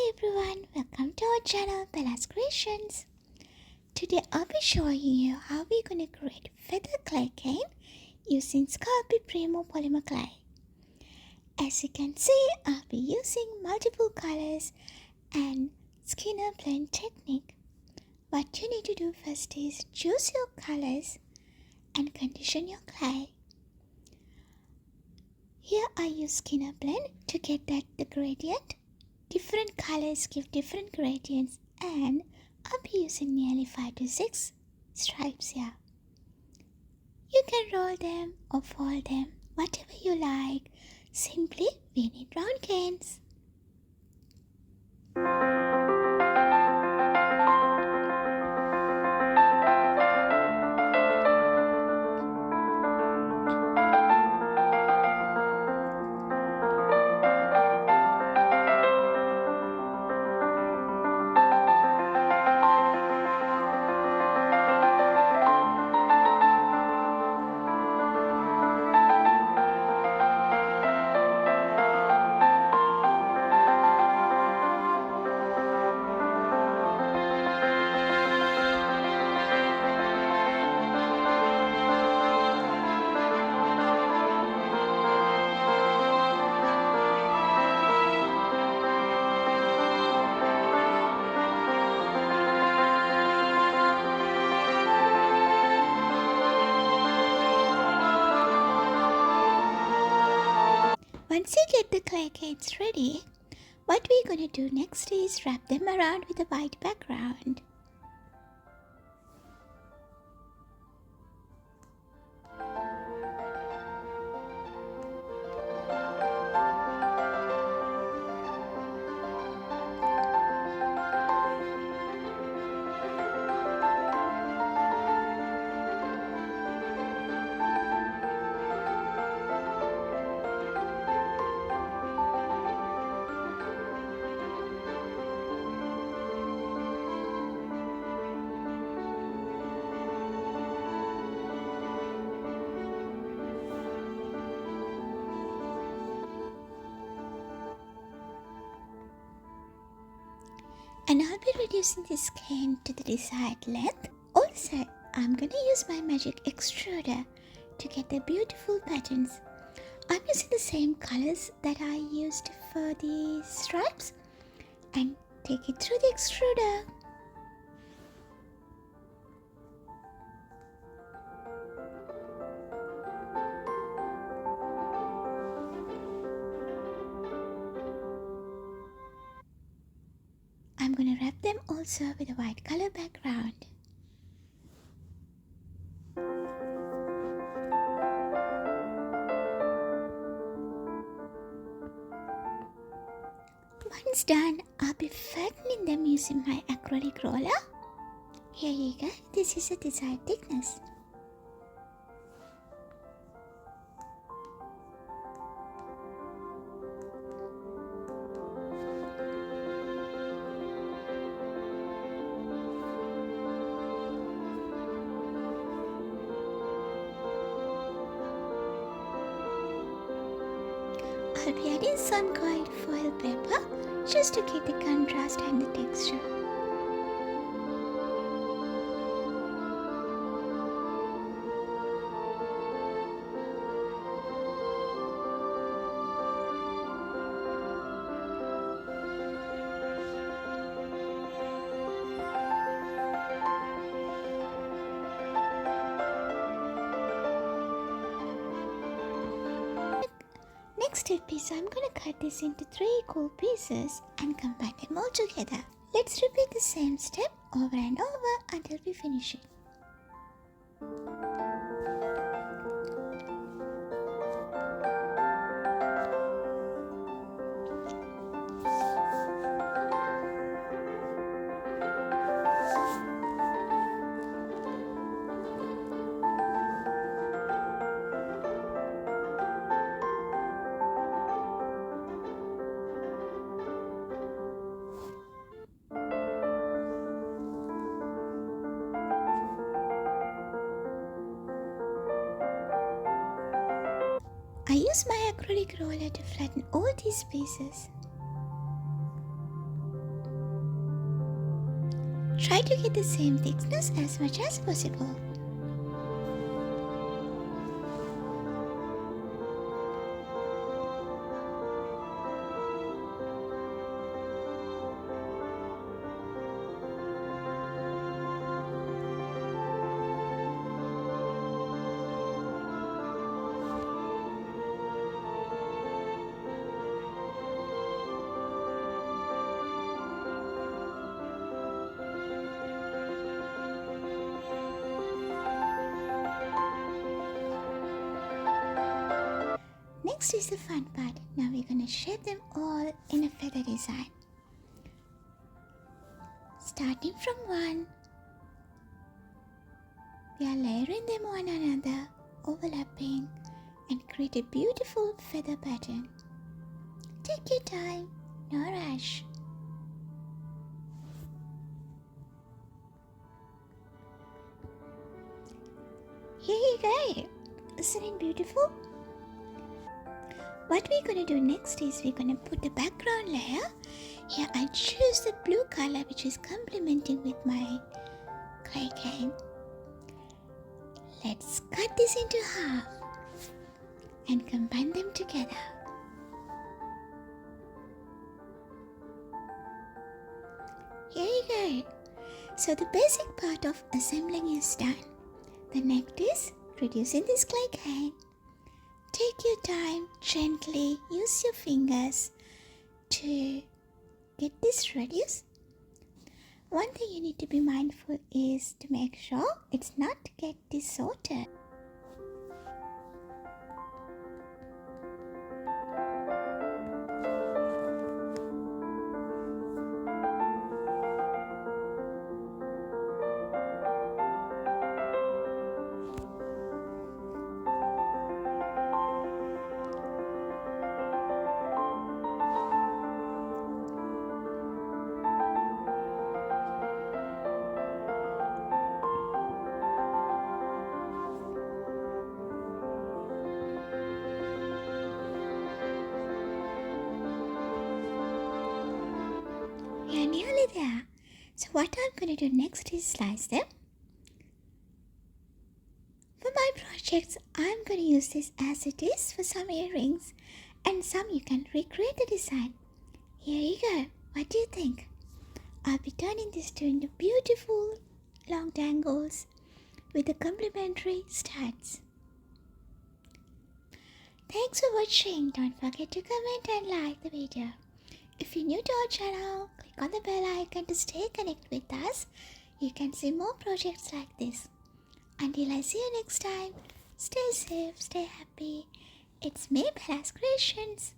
Hi everyone, welcome to our channel Bella's Creations. Today I'll be showing you how we're going to create feather clay cane using Sculpey Premo polymer clay. As you can see, I'll be using multiple colors and Skinner blend technique. What you need to do first is choose your colors and condition your clay. Here I use Skinner blend to get the gradient. Different colors give different gradients, and I'll be using nearly 5 to 6 stripes here. You can roll them or fold them, whatever you like. Simply, we need round canes. Once you get the clay canes ready, what we're going to do next is wrap them around with a white background. And I'll be reducing this cane to the desired length. Also, I'm going to use my magic extruder to get the beautiful patterns. I'm using the same colors that I used for the stripes and take it through the extruder. I'm going to wrap them also with a white color background. Once done, I'll be flattening them using my acrylic roller. Here you go, this is a desired thickness. I'll be adding some gold foil paper just to keep the contrast and the texture. Next step is I'm going to cut this into 3 equal pieces and combine them all together. Let's repeat the same step over and over until we finish it. I use my acrylic roller to flatten all these pieces. Try to get the same thickness as much as possible. Next is the fun part. Now we're gonna shape them all in a feather design. Starting from one, we are layering them one another, overlapping, and create a beautiful feather pattern. Take your time, no rush. Here you go. Isn't it beautiful? What we're gonna do next is we're gonna put the background layer. Here I choose the blue color which is complementing with my clay cane. Let's cut this into half and combine them together. Here you go. So the basic part of assembling is done. The next is reducing this clay cane. Take your time, gently use your fingers to get this reduced. One thing you need to be mindful is to make sure it's not get disordered. We are nearly there. So what I'm going to do next is slice them. For my projects, I'm going to use this as it is for some earrings, and some you can recreate the design. Here you go. What do you think? I'll be turning this to into beautiful long dangles with the complementary studs. Thanks for watching. Don't forget to comment and like the video. If you're new to our channel, click on the bell icon to stay connected with us. You can see more projects like this. Until I see you next time, stay safe, stay happy. It's me, Bella's Creations.